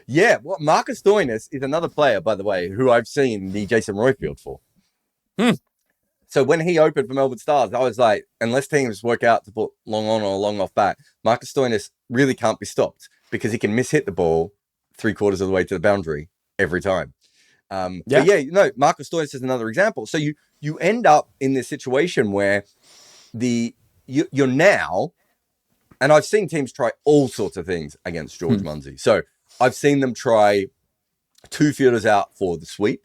Yeah, well, Marcus Stoinis is another player, by the way, who I've seen the Jason Roy field for. So when he opened for Melbourne Stars, I was like, unless teams work out to put long on or long off bat, Marcus Stoinis really can't be stopped because he can mishit the ball 3/4 of the way to the boundary every time. Marcus Stoinis is another example. So you end up in this situation where you're now, and I've seen teams try all sorts of things against George Munsey. So I've seen them try 2 fielders out for the sweep,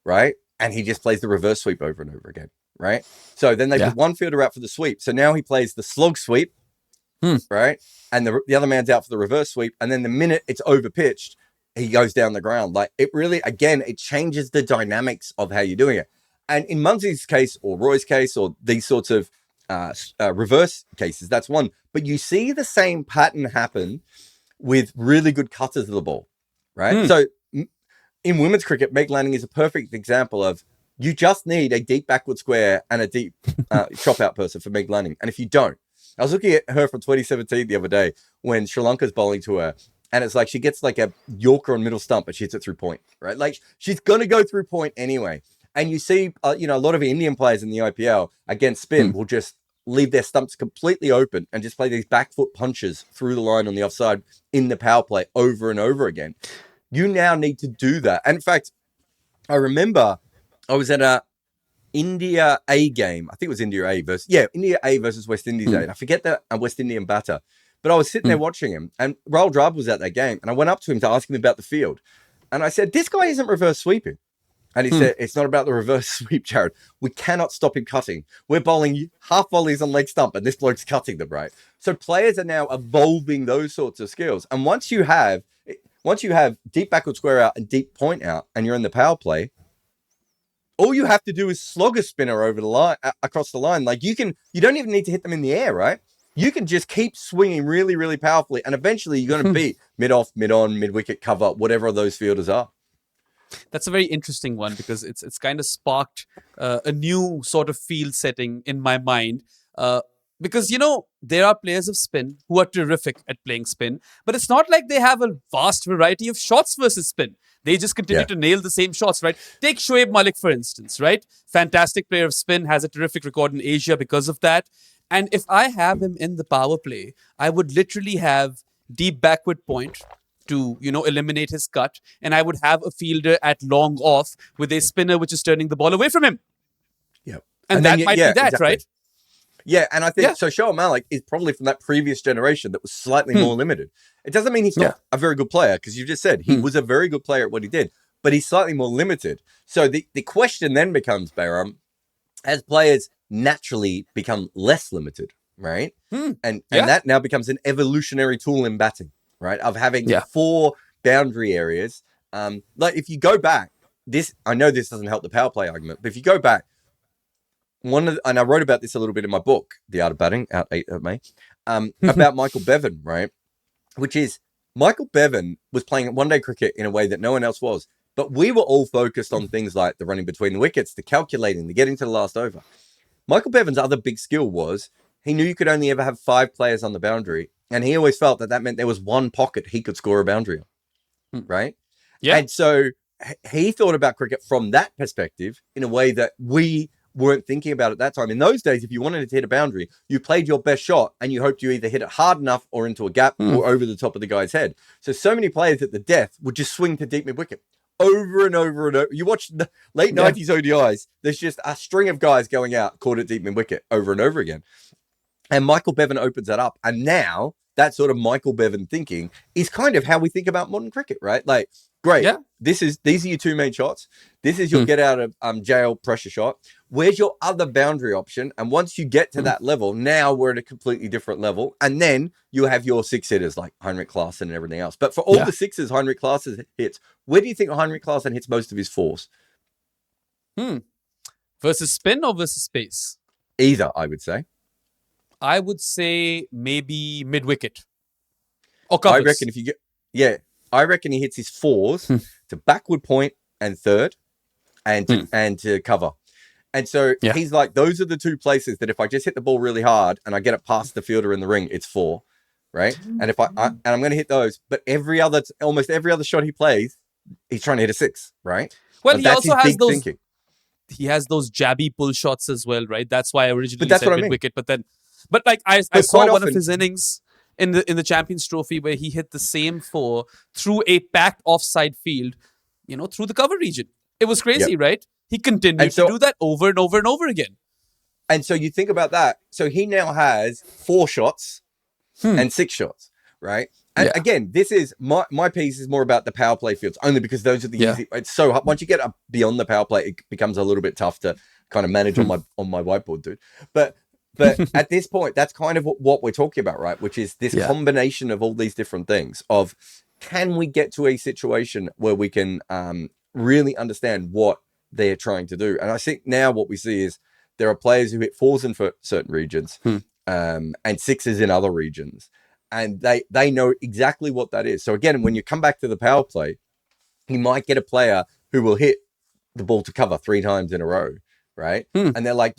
right? And he just plays the reverse sweep over and over again, right? So then they put 1 fielder out for the sweep. So now he plays the slog sweep, right? And the other man's out for the reverse sweep. And then the minute it's over pitched, he goes down the ground. Like it really, again, it changes the dynamics of how you're doing it. And in Munsey's case or Roy's case or these sorts of reverse cases, that's one. But you see the same pattern happen with really good cutters of the ball, right? So in women's cricket, Meg Lanning is a perfect example of you just need a deep backward square and a deep chop out person for Meg Lanning. And if you don't, I was looking at her from 2017 the other day when Sri Lanka's bowling to her. And it's like she gets like a Yorker on middle stump, but she hits it through point, right? Like she's going to go through point anyway. And you see, a lot of Indian players in the IPL against spin will just leave their stumps completely open and just play these back foot punches through the line on the offside in the power play over and over again. You now need to do that. And in fact, I remember I was at a India A game. I think it was India A versus West Indies A. And I forget the West Indian batter. But I was sitting there watching him, and Rahul Dravid was at that game, and I went up to him to ask him about the field. And I said, this guy isn't reverse sweeping. And he said, it's not about the reverse sweep, Jarrod. We cannot stop him cutting. We're bowling half volleys on leg stump, and this bloke's cutting them, right? So players are now evolving those sorts of skills. And once you have deep backward square out and deep point out, and you're in the power play, all you have to do is slog a spinner over the line, across the line. Like you don't even need to hit them in the air, right? You can just keep swinging really, really powerfully, and eventually you're going to beat mid-off, mid-on, mid-wicket cover, whatever those fielders are. That's a very interesting one because it's kind of sparked a new sort of field setting in my mind. Because, there are players of spin who are terrific at playing spin, but it's not like they have a vast variety of shots versus spin. They just continue to nail the same shots, right? Take Shoaib Malik, for instance, right? Fantastic player of spin, has a terrific record in Asia because of that. And if I have him in the power play, I would literally have deep backward point to, eliminate his cut. And I would have a fielder at long off with a spinner which is turning the ball away from him. Yep. And that might be that, exactly. right? Yeah, and I think Yeah. so. Shoaib Malik is probably from that previous generation that was slightly more limited. It doesn't mean he's not a very good player, because you just said he was a very good player at what he did, but he's slightly more limited. So the question then becomes, Behram, as players naturally become less limited, right? And that now becomes an evolutionary tool in batting, right? Of having 4 boundary areas. Like if you go back, I know this doesn't help the power play argument, but if you go back, and I wrote about this a little bit in my book, The Art of Batting, out 8th of May, about Michael Bevan, right? Which is, Michael Bevan was playing one-day cricket in a way that no one else was. But we were all focused on things like the running between the wickets, the calculating, the getting to the last over. Michael Bevan's other big skill was he knew you could only ever have 5 players on the boundary. And he always felt that meant there was one pocket he could score a boundary on, right? Yeah. And so he thought about cricket from that perspective in a way that we weren't thinking about at that time. In those days, if you wanted to hit a boundary, you played your best shot and you hoped you either hit it hard enough or into a gap or over the top of the guy's head. So many players at the death would just swing to deep mid-wicket over and over and over. You watch the late 90s ODIs, there's just a string of guys going out, caught at deep mid-wicket over and over again. And Michael Bevan opens that up. And now that sort of Michael Bevan thinking is kind of how we think about modern cricket, right? Like, great. These are your 2 main shots. This is your get out of jail pressure shot. Where's your other boundary option? And once you get to that level, now we're at a completely different level. And then you have your 6 hitters like Heinrich Klaassen and everything else. But for all the 6s Heinrich Klaassen hits, where do you think Heinrich Klaassen hits most of his 4s? Versus spin or versus pace? Either, I would say. I would say maybe mid-wicket. Or covers. I reckon if you get... I reckon he hits his 4s to backward point and third and to cover. And so he's like, those are the 2 places that if I just hit the ball really hard and I get it past the fielder in the ring, it's 4, right? And if I'm going to hit those, but almost every other shot he plays, he's trying to hit a 6, right? Well, and he also has those thinking. He has those jabby pull shots as well, right? That's why I originally that's said what I mean. mid-wicket, but like I saw one of his innings in the Champions Trophy where he hit the same 4 through a packed offside field, through the cover region. It was crazy, right? He continued to do that over and over and over again. And so you think about that. So he now has 4 shots and 6 shots, right? And again, this is my piece is more about the power play fields, only because those are the easy. It's so hard. Once you get up beyond the power play, it becomes a little bit tough to kind of manage on my whiteboard, dude. But at this point, that's kind of what we're talking about, right? Which is this combination of all these different things of, can we get to a situation where we can really understand what they're trying to do? And I think now what we see is there are players who hit 4s in certain regions and 6s in other regions. And they know exactly what that is. So again, when you come back to the power play, you might get a player who will hit the ball to cover 3 times in a row, right? And they're like,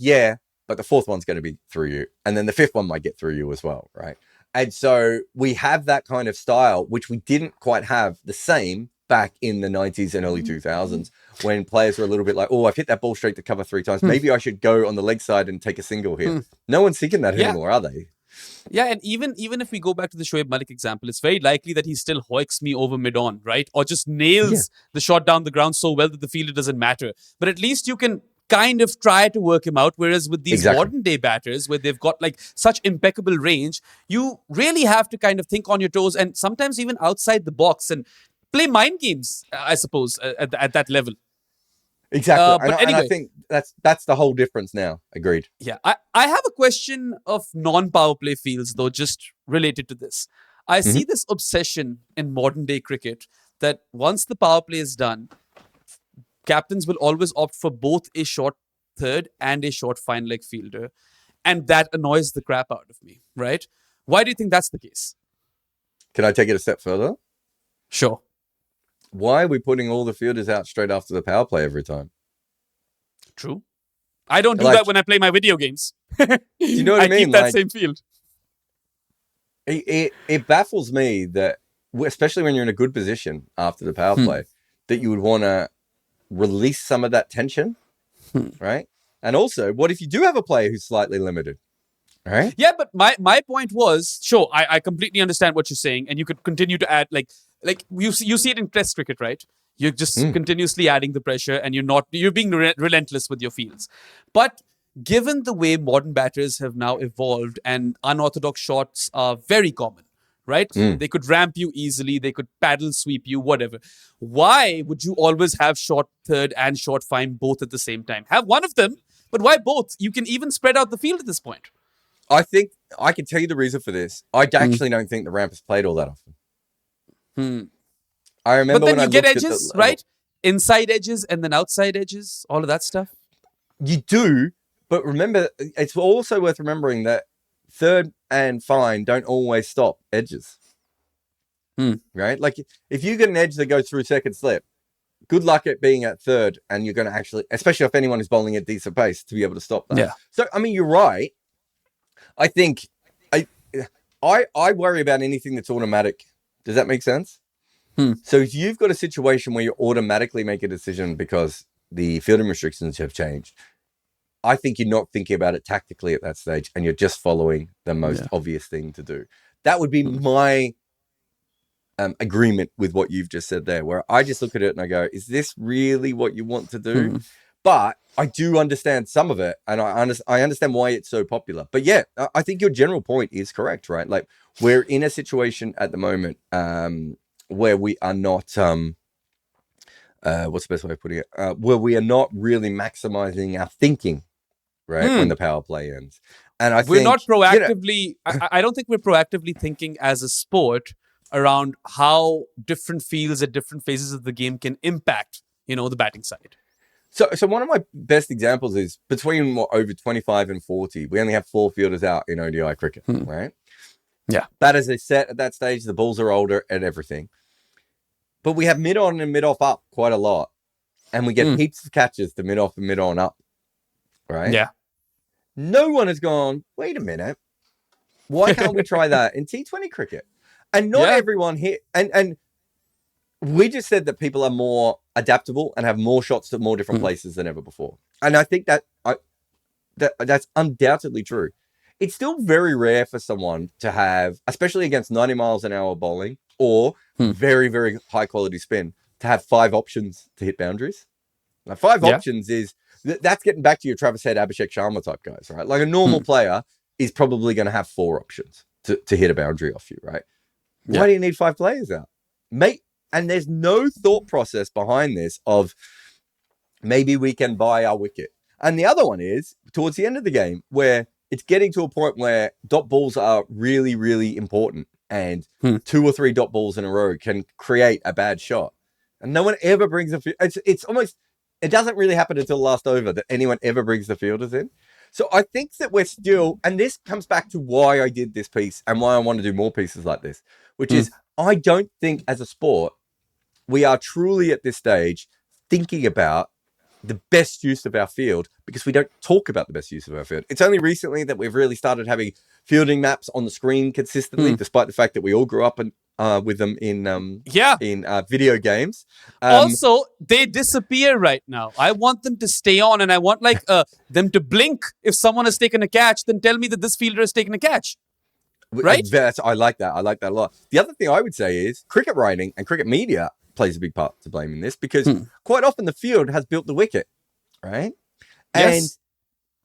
but the 4th one's going to be through you. And then the 5th one might get through you as well, right? And so we have that kind of style, which we didn't quite have the same back in the 90s and early 2000s, when players were a little bit like, I've hit that ball straight to cover 3 times. Maybe I should go on the leg side and take a single here. No one's thinking that anymore, are they? Yeah, and even if we go back to the Shoaib Malik example, it's very likely that he still hoiks me over mid-on, right? Or just nails the shot down the ground so well that the fielder doesn't matter. But at least you can kind of try to work him out. Whereas with these modern day batters, where they've got like such impeccable range, you really have to kind of think on your toes and sometimes even outside the box and play mind games, I suppose, at that level. Exactly. And I think that's the whole difference now. Agreed. Yeah. I have a question of non-power play fields, though, just related to this. I see this obsession in modern day cricket that once the power play is done, captains will always opt for both a short third and a short fine leg fielder. And that annoys the crap out of me, right? Why do you think that's the case? Can I take it a step further? Sure. Why are we putting all the fielders out straight after the power play every time? True. I don't do that when I play my video games. Do you know what I mean? I keep that same field. It baffles me that, especially when you're in a good position after the power play, that you would want to release some of that tension, right? And also, what if you do have a player who's slightly limited, right? Yeah, but my point was, sure, I completely understand what you're saying, and you could continue to add, like you see it in Test cricket, right? You're just continuously adding the pressure, and you're being relentless with your fields. But given the way modern batters have now evolved and unorthodox shots are very common, right? They could ramp you easily, they could paddle sweep you, whatever. Why would you always have short third and short fine both at the same time? Have one of them, but why both? You can even spread out the field at this point. I think I can tell you the reason for this. I actually don't think the ramp is played all that often. I remember But then when you get looked edges, at the, right? Inside edges and then outside edges, all of that stuff. You do, but remember, it's also worth remembering that third and fine don't always stop edges. Right? Like if you get an edge that goes through second slip, good luck at being at third, and you're going to actually, especially if anyone is bowling at decent pace, to be able to stop that. Yeah. So I mean, you're right. I think I worry about anything that's automatic. Does that make sense? So if you've got a situation where you automatically make a decision because the fielding restrictions have changed, I think you're not thinking about it tactically at that stage, and you're just following the most obvious thing to do. That would be my agreement with what you've just said there, where I just look at it and I go, is this really what you want to do? But I do understand some of it, and I understand why it's so popular. But yeah, I think your general point is correct, right? Like we're in a situation at the moment where we are not, what's the best way of putting it? Where we are not really maximizing our thinking, right? When the power play ends. And I We're think, not proactively, I don't think we're proactively thinking as a sport around how different fields at different phases of the game can impact, the batting side. So one of my best examples is between over 25 and 40, we only have 4 fielders out in ODI cricket, right? Yeah. Batters are set at that stage, the balls are older and everything. But we have mid-on and mid-off up quite a lot. And we get heaps of catches to mid-off and mid-on up, right? Yeah. No one has gone, wait a minute, why can't we try that in T20 cricket? And not everyone here, and we just said that people are more adaptable and have more shots to more different places than ever before. And I think that's undoubtedly true. It's still very rare for someone to have, especially against 90 miles an hour bowling or very, very high quality spin, to have 5 options to hit boundaries. Now, 5 options is, that's getting back to your Travis Head, Abhishek Sharma type guys, right? Like a normal player is probably going to have 4 options to hit a boundary off you, right? Why do you need 5 players out? And there's no thought process behind this of maybe we can buy our wicket. And the other one is towards the end of the game where it's getting to a point where dot balls are really, really important, and 2 or 3 dot balls in a row can create a bad shot. And no one ever brings it's almost, it doesn't really happen until the last over that anyone ever brings the fielders in. So I think that we're still, and this comes back to why I did this piece and why I want to do more pieces like this, which is I don't think as a sport, we are truly at this stage thinking about the best use of our field, because we don't talk about the best use of our field. It's only recently that we've really started having fielding maps on the screen consistently, despite the fact that we all grew up with them in video games. Also, they disappear right now. I want them to stay on, and I want them to blink if someone has taken a catch, then tell me that this fielder has taken a catch. Right? I like that. I like that a lot. The other thing I would say is cricket writing and cricket media plays a big part to blame in this, because quite often the field has built the wicket, right? And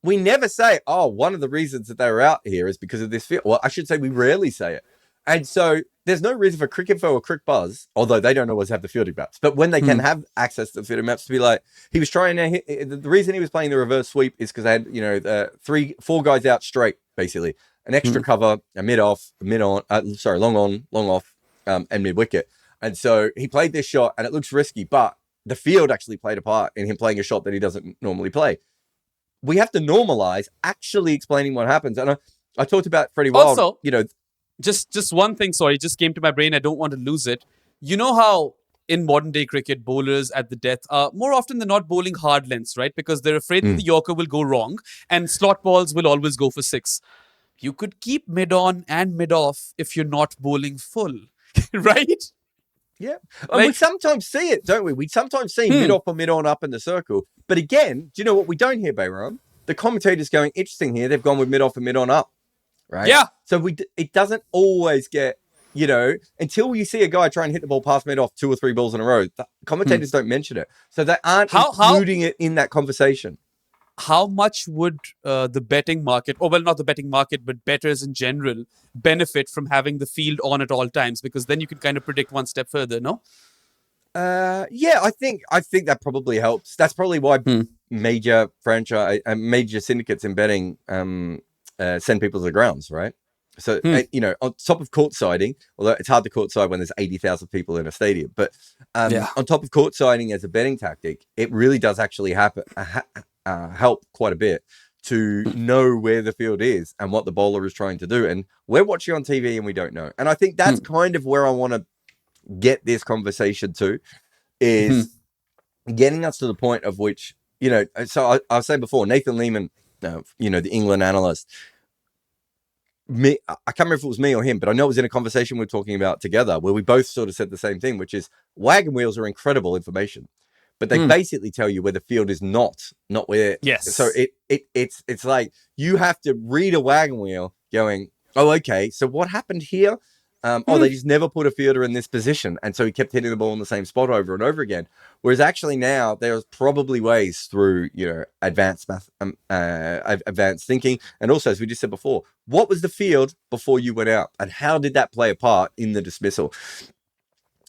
we never say, oh, one of the reasons that they were out here is because of this field. Well, I should say we rarely say it. And so there's no reason for Cricketfo or Crickbuzz, although they don't always have the fielding maps, but when they can have access to the fielding maps, to be like, he was trying to hit, the reason he was playing the reverse sweep is because they had, 4 guys out straight, basically. An extra cover, a mid-off, long on, long off, and mid-wicket. And so he played this shot, and it looks risky, but the field actually played a part in him playing a shot that he doesn't normally play. We have to normalize actually explaining what happens. And I talked about Freddie Wild. Also, just one thing, sorry, just came to my brain. I don't want to lose it. You know how in modern day cricket, bowlers at the death are more often than not bowling hard lengths, right? Because they're afraid that the Yorker will go wrong, and slot balls will always go for 6. You could keep mid-on and mid-off if you're not bowling full, right? Yeah. And we sometimes see it, don't we? We sometimes see mid-off or mid-on up in the circle. But again, do you know what we don't hear, Behram? The commentators going, interesting here, they've gone with mid-off and mid-on up, right? Yeah. So it doesn't always get, until you see a guy try and hit the ball past mid-off 2 or 3 balls in a row, the commentators don't mention it. So they aren't including it in that conversation. how much would the betting market, or well, not the betting market, but bettors in general, benefit from having the field on at all times? Because then you can kind of predict one step further, no? Yeah, I think that probably helps. That's probably why major franchise and major syndicates in betting send people to the grounds, right? So on top of court siding, although it's hard to court side when there's 80,000 people in a stadium, but on top of court siding as a betting tactic, it really does actually help quite a bit to know where the field is and what the bowler is trying to do. And we're watching on TV and we don't know. And I think that's kind of where I want to get this conversation to, is getting us to the point of which, so I was saying before, Nathan Lehman, the England analyst, I can't remember if it was me or him, but I know it was in a conversation we were talking about together where we both sort of said the same thing, which is wagon wheels are incredible information, but they basically tell you where the field is not where. Yes. So it's like you have to read a wagon wheel going, oh, okay, so what happened here? They just never put a fielder in this position. And so he kept hitting the ball in the same spot over and over again. Whereas actually now there's probably ways through, advanced math, advanced thinking. And also, as we just said before, what was the field before you went out? And how did that play a part in the dismissal?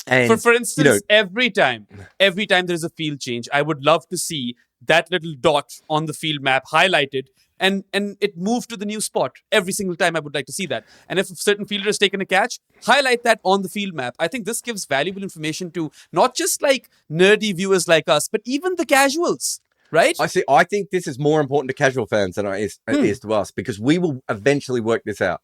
And, for instance, every time there's a field change, I would love to see that little dot on the field map highlighted and it moved to the new spot. Every single time I would like to see that. And if a certain fielder has taken a catch, highlight that on the field map. I think this gives valuable information to not just like nerdy viewers like us, but even the casuals, right? I think this is more important to casual fans than it is to us, because we will eventually work this out.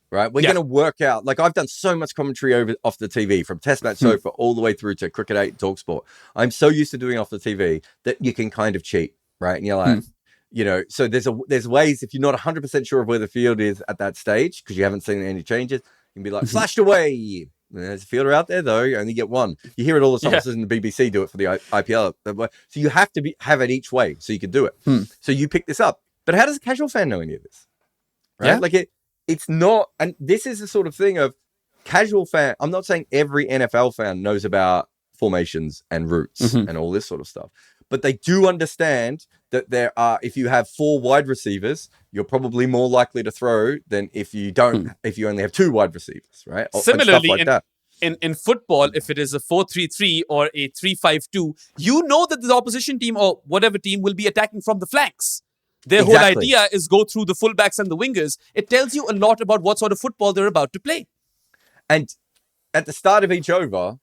Right, we're going to work out. Like, I've done so much commentary off the TV, from Test Match Sofa all the way through to Cricket 8 and TalkSport. I'm so used to doing off the TV that you can kind of cheat, right? And you're like, so there's ways, if you're not 100% sure of where the field is at that stage because you haven't seen any changes, you can be like, flashed away. There's a fielder out there though. You only get one. You hear it all the time. Yeah. The BBC do it for the IPL. So you have to have it each way so you can do it. So you pick this up. But how does a casual fan know any of this? Right? Yeah. Like it's not, and this is the sort of thing of casual fan. I'm not saying every NFL fan knows about formations and routes and all this sort of stuff, but they do understand that there are, if you have 4 wide receivers, you're probably more likely to throw than if you don't, if you only have 2 wide receivers, right? Similarly, like that. In football, if it is a 4-3-3 or a 3-5-2, you know that the opposition team or whatever team will be attacking from the flanks. Their whole idea is go through the fullbacks and the wingers. It tells you a lot about what sort of football they're about to play. And at the start of each over,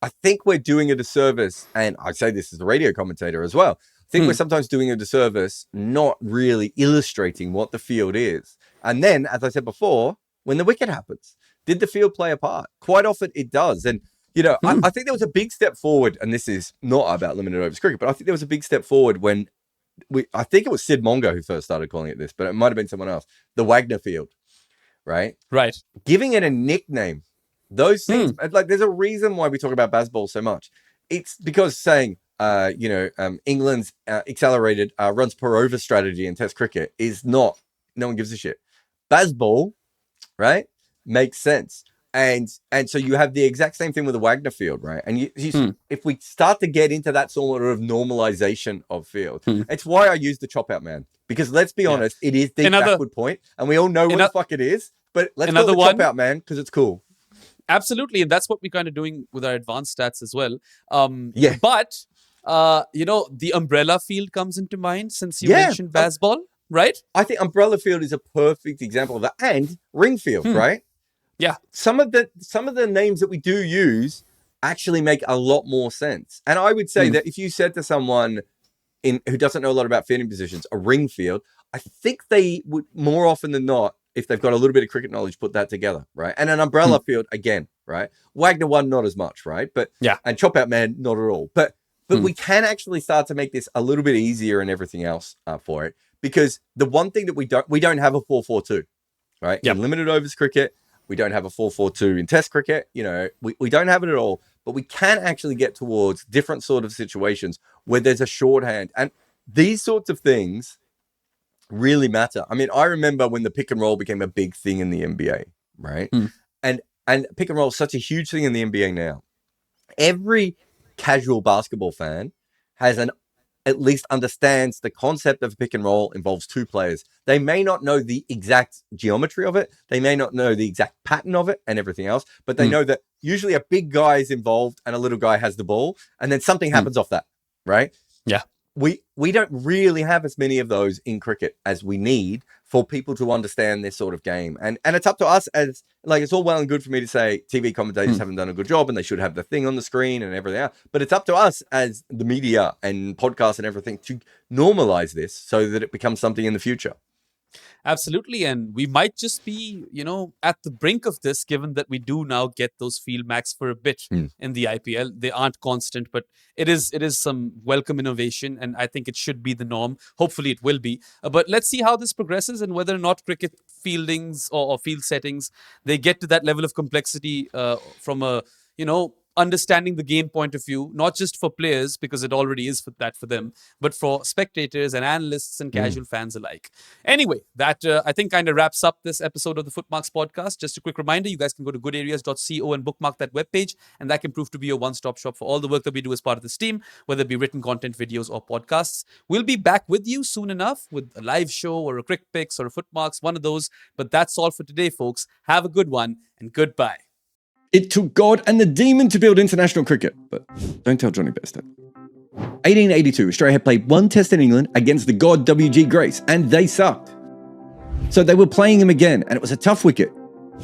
I think we're doing a disservice, and I say this as a radio commentator as well, I think we're sometimes doing a disservice not really illustrating what the field is. And then, as I said before, when the wicket happens, did the field play a part? Quite often it does. And, I think there was a big step forward, and this is not about limited overs cricket, but I think there was a big step forward when I think it was Sid Mongo who first started calling it this, but it might have been someone else. The Wagner Field, right? Right. Giving it a nickname. Those things, like, there's a reason why we talk about baseball so much. It's because saying, England's accelerated runs per over strategy in Test cricket is not, no one gives a shit. Baseball, right, makes sense. And so you have the exact same thing with the Wagner Field, right? And if we start to get into that sort of normalization of field, it's why I use the chop out man. Because let's be honest, it is the backward point, and we all know what the fuck it is. But let's call it the chop out man because it's cool. Absolutely, and that's what we're kind of doing with our advanced stats as well. But the umbrella field comes into mind since you mentioned baseball, right? I think umbrella field is a perfect example of that, and ring field, right? Yeah, some of the names that we do use actually make a lot more sense. And I would say that if you said to someone who doesn't know a lot about fielding positions, a ring field, I think they would more often than not, if they've got a little bit of cricket knowledge, put that together, right? And an umbrella field, again, right? Wagner one, not as much, right? But and chop out man, not at all. But we can actually start to make this a little bit easier and everything else for it, because the one thing that we don't have a 4-4-2, right? In limited overs cricket. We don't have a 4-4-2 in Test cricket. We don't have it at all. But we can actually get towards different sort of situations where there's a shorthand. And these sorts of things really matter. I mean, I remember when the pick and roll became a big thing in the NBA, right? And pick and roll is such a huge thing in the NBA now. Every casual basketball fan has an at least understands the concept of pick and roll involves two players. They may not know the exact geometry of it. They may not know the exact pattern of it and everything else, but they know that usually a big guy is involved and a little guy has the ball, and then something happens off that, right? Yeah. We don't really have as many of those in cricket as we need for people to understand this sort of game. And it's up to us as, like, it's all well and good for me to say TV commentators haven't done a good job and they should have the thing on the screen and everything else. But it's up to us as the media and podcasts and everything to normalize this so that it becomes something in the future. Absolutely. And we might just be, at the brink of this, given that we do now get those field max for a bit in the IPL. They aren't constant, but it is some welcome innovation. And I think it should be the norm. Hopefully it will be. But let's see how this progresses and whether or not cricket fieldings or field settings, they get to that level of complexity from a, understanding the game point of view, not just for players, because it already is for them, but for spectators and analysts and casual fans alike. Anyway, that I think kind of wraps up this episode of the Footmarks podcast. Just a quick reminder, you guys can go to goodareas.co and bookmark that webpage, and that can prove to be your one-stop shop for all the work that we do as part of this team, whether it be written content, videos, or podcasts. We'll be back with you soon enough with a live show or a Cricket Picks or a Footmarks, one of those. But that's all for today, folks. Have a good one, and goodbye. It took God and the demon to build international cricket, but don't tell Johnny Bairstow. 1882, Australia had played one test in England against the god W.G. Grace, and they sucked. So they were playing him again, and it was a tough wicket.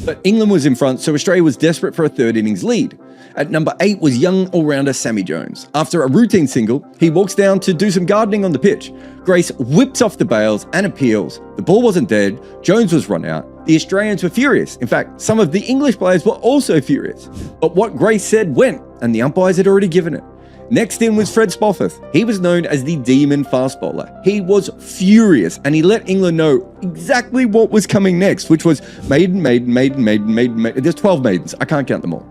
But England was in front, so Australia was desperate for a third innings lead. At number 8 was young all-rounder Sammy Jones. After a routine single, he walks down to do some gardening on the pitch. Grace whips off the bails and appeals. The ball wasn't dead, Jones was run out. The Australians were furious. In fact, some of the English players were also furious. But what Grace said went, and the umpires had already given it. Next in was Fred Spofforth. He was known as the demon fast bowler. He was furious, and he let England know exactly what was coming next, which was maiden. There's 12 maidens. I can't count them all.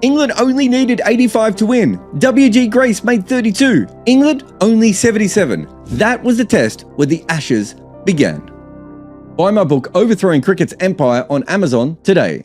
England only needed 85 to win. W.G. Grace made 32. England only 77. That was the test where the Ashes began. Buy my book, Overthrowing Cricket's Empire, on Amazon today.